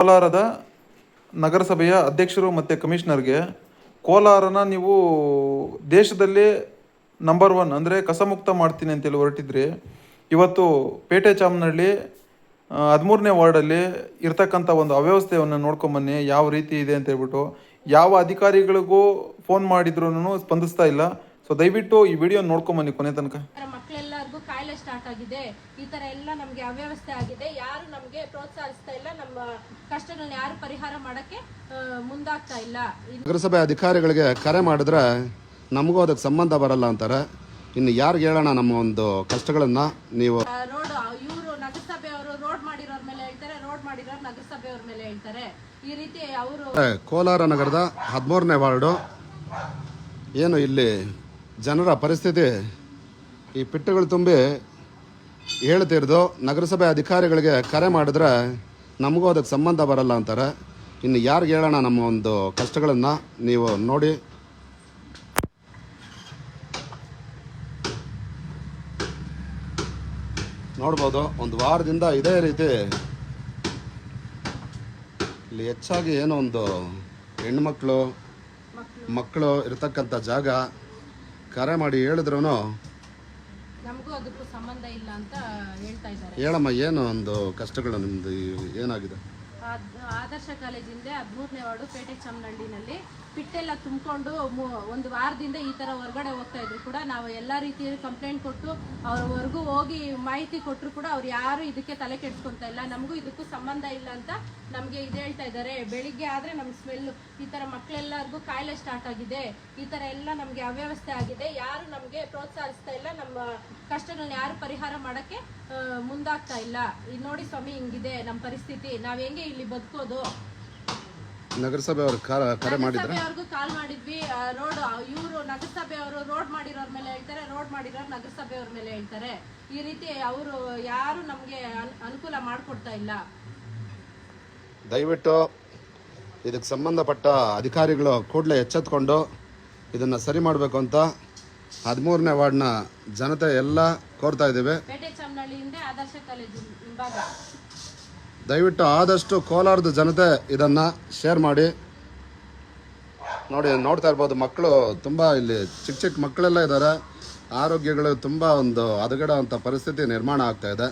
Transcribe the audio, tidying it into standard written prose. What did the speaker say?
ಕೋಲಾರದ ನಗರಸಭೆಯ ಅಧ್ಯಕ್ಷರು ಮತ್ತು ಕಮಿಷನರ್ಗೆ ಕೋಲಾರನ ನೀವು ದೇಶದಲ್ಲೇ ನಂಬರ್ 1 ಅಂದರೆ ಕಸಮುಕ್ತ ಮಾಡ್ತೀನಿ ಅಂತೇಳಿ ಹೊರಟಿದ್ರಿ. ಇವತ್ತು ಪೇಟೆ ಚಾಮನಹಳ್ಳಿ 13ನೇ ವಾರ್ಡಲ್ಲಿ ಇರ್ತಕ್ಕಂಥ ಒಂದು ಅವ್ಯವಸ್ಥೆಯನ್ನು ನೋಡ್ಕೊಂಬನ್ನಿ, ಯಾವ ರೀತಿ ಇದೆ ಅಂತ ಹೇಳ್ಬಿಟ್ಟು. ಯಾವ ಅಧಿಕಾರಿಗಳಿಗೂ ಫೋನ್ ಮಾಡಿದ್ರು ಸ್ಪಂದಿಸ್ತಾ ಇಲ್ಲ. ಸೊ ದಯವಿಟ್ಟು ಈ ವಿಡಿಯೋ ನೋಡ್ಕೊಂಬನ್ನಿ ಕೊನೆ ತನಕ. ಮಕ್ಕಳೆಲ್ಲರಿಗೂ ಕಾಯಿಲೆ ಸ್ಟಾರ್ಟ್ ಆಗಿದೆ, ಈ ತರ ಎಲ್ಲ ನಮಗೆ ಅವ್ಯವಸ್ಥೆ ಆಗಿದೆ, ಯಾರು ನಮಗೆ ಪ್ರೋತ್ಸಾಹಿಸ್ತಾ ಇಲ್ಲ, ನಮ್ಮ ಕಷ್ಟಗಳನ್ನ ಯಾರು ಪರಿಹಾರ ಮಾಡಕ್ಕೆ ಮುಂದಾಗ್ತಾ ಇಲ್ಲ. ನಗರಸಭೆ ಅಧಿಕಾರಿಗಳಿಗೆ ಕರೆ ಮಾಡಿದ್ರೆ ನಮಗೂ ಅದಕ್ಕೆ ಸಂಬಂಧ ಬರಲ್ಲ ಅಂತಾರೆ. ಇನ್ನು ಯಾರಿಗೆ ಹೇಳೋಣ ನಮ್ಮ ಒಂದು ಕಷ್ಟಗಳನ್ನ? ನೀವು ರೋಡ್ ಇವರು ನಗರಸಭೆಯವರು ರೋಡ್ ಮಾಡಿರೋರ್ ಮೇಲೆ ಹೇಳ್ತಾರೆ, ರೋಡ್ ಮಾಡಿರೋರು ನಗರಸಭೆಯವ್ರ ಮೇಲೆ ಹೇಳ್ತಾರೆ. ಈ ರೀತಿ ಅವರು ಕೋಲಾರ ನಗರದ 13ನೇ ವಾರ್ಡು ಏನು ಇಲ್ಲಿ ಜನರ ಪರಿಸ್ಥಿತಿ ಈ ಪಿಟ್ಟುಗಳು ತುಂಬಿ ಹೇಳ್ತಿರೋದು. ನಗರಸಭೆ ಅಧಿಕಾರಿಗಳಿಗೆ ಕರೆ ಮಾಡಿದ್ರೆ ನಮಗೂ ಅದಕ್ಕೆ ಸಂಬಂಧ ಬರಲ್ಲ ಅಂತಾರೆ. ಇನ್ನು ಯಾರಿಗೆ ಹೇಳೋಣ ನಮ್ಮ ಒಂದು ಕಷ್ಟಗಳನ್ನು? ನೀವು ನೋಡಿ, ನೋಡ್ಬೋದು ಒಂದು ವಾರದಿಂದ ಇದೇ ರೀತಿ ಇಲ್ಲಿ ಹೆಚ್ಚಾಗಿ ಏನೋ ಒಂದು ಹೆಣ್ಮಕ್ಳು ಮಕ್ಕಳು ಇರತಕ್ಕಂಥ ಜಾಗ ಕರೆ ಮಾಡಿ ಹೇಳಿದ್ರು ನಮಗೂ ಅದಕ್ಕೂ ಸಂಬಂಧ ಇಲ್ಲ ಅಂತ ಹೇಳ್ತಾ ಇದ್ದಾರೆ. ಹೇಳಮ್ಮ, ಏನು ಒಂದು ಕಷ್ಟಗಳು ನಿಮ್ದು ಏನಾಗಿದೆ? ಆದರ್ಶ ಕಾಲೇಜಿಂದ 13ನೇ ವಾರ್ಡು ಪೇಟೆ ಚಾಮನಹಳ್ಳಿನಲ್ಲಿ ಪಿಟ್ಟೆಲ್ಲ ತುಂಬಿಕೊಂಡು ಒಂದು ವಾರದಿಂದ ಈ ತರ ಹೊರಗಡೆ ಹೋಗ್ತಾ ಇದ್ರು ಕೂಡ ನಾವು ಎಲ್ಲಾ ರೀತಿಯ ಕಂಪ್ಲೇಂಟ್ ಕೊಟ್ಟು ಅವ್ರವರೆಗೂ ಹೋಗಿ ಮಾಹಿತಿ ಕೊಟ್ಟರು ಕೂಡ ಅವ್ರು ಯಾರು ಇದಕ್ಕೆ ತಲೆ ಕೆಡ್ಸ್ಕೊಂತ ಇಲ್ಲ. ನಮಗೂ ಇದಕ್ಕೂ ಸಂಬಂಧ ಇಲ್ಲ ಅಂತ ನಮಗೆ ಇದು ಹೇಳ್ತಾ ಇದ್ದಾರೆ. ಬೆಳಿಗ್ಗೆ ಆದ್ರೆ ನಮ್ಗೆ ಸ್ಮೆಲ್, ಈ ತರ ಮಕ್ಕಳೆಲ್ಲರಿಗೂ ಕಾಯಿಲೆ ಸ್ಟಾರ್ಟ್ ಆಗಿದೆ, ಈ ತರ ಎಲ್ಲ ನಮ್ಗೆ ಅವ್ಯವಸ್ಥೆ ಆಗಿದೆ, ಯಾರು ನಮ್ಗೆ ಪ್ರೋತ್ಸಾಹಿಸ್ತಾ ಇಲ್ಲ, ನಮ್ಮ ಕಷ್ಟಗಳನ್ನ ಯಾರು ಪರಿಹಾರ ಮಾಡಕ್ಕೆ ಮುಂದಾಗ್ತಾ ಇಲ್ಲ. ಇದು ನೋಡಿ ಸ್ವಾಮಿ, ಹಿಂಗಿದೆ ನಮ್ಮ ಪರಿಸ್ಥಿತಿ, ನಾವ್ ಹೆಂಗೆ ಇಲ್ಲಿ ಬದುಕೋದು? ನಗರಸಭೆಯವರು ಕರೆ ಮಾಡಿದ್ರೆ ಅವ್ರಿಗೂ ಕಾಲ್ ಮಾಡಿದ್ವಿ. ರೋಡ್ ಇವರು ನಗರಸಭೆಯವರು ರೋಡ್ ಮಾಡಿರೋರ್ ಮೇಲೆ ಹೇಳ್ತಾರೆ, ರೋಡ್ ಮಾಡಿರೋರು ನಗರಸಭೆಯವ್ರ ಮೇಲೆ ಹೇಳ್ತಾರೆ. ಈ ರೀತಿ ಅವರು ಯಾರು ನಮ್ಗೆ ಅನುಕೂಲ ಮಾಡಿಕೊಡ್ತಾ ಇಲ್ಲ. ದಯವಿಟ್ಟು ಇದಕ್ಕೆ ಸಂಬಂಧಪಟ್ಟ ಅಧಿಕಾರಿಗಳು ಕೂಡಲೇ ಎಚ್ಚೆತ್ಕೊಂಡು ಇದನ್ನ ಸರಿ ಮಾಡಬೇಕು ಅಂತ 13ನೇ ವಾರ್ಡ್ನ ಜನತೆ ಎಲ್ಲ ಕೋರ್ತಾ ಇದ್ದೇವೆ. ಪೇಟೆ ಚಾಮನಹಳ್ಳಿಯಿಂದ ಆದರ್ಶ ಕಾಲೇಜು ಹಿಂಭಾಗ ದಯವಿಟ್ಟು ಆದಷ್ಟು ಕೋಲಾರದ ಜನತೆ ಇದನ್ನು ಶೇರ್ ಮಾಡಿ. ನೋಡಿ, ನೋಡ್ತಾ ಇರ್ಬೋದು, ಮಕ್ಕಳು ತುಂಬ ಇಲ್ಲಿ ಚಿಕ್ಕ ಚಿಕ್ಕ ಮಕ್ಕಳೆಲ್ಲ ಇದ್ದಾರೆ. ಆರೋಗ್ಯಗಳು ತುಂಬ ಒಂದು ಹದಗೆಡೋ ಅಂಥ ಪರಿಸ್ಥಿತಿ ನಿರ್ಮಾಣ ಆಗ್ತಾ ಇದೆ.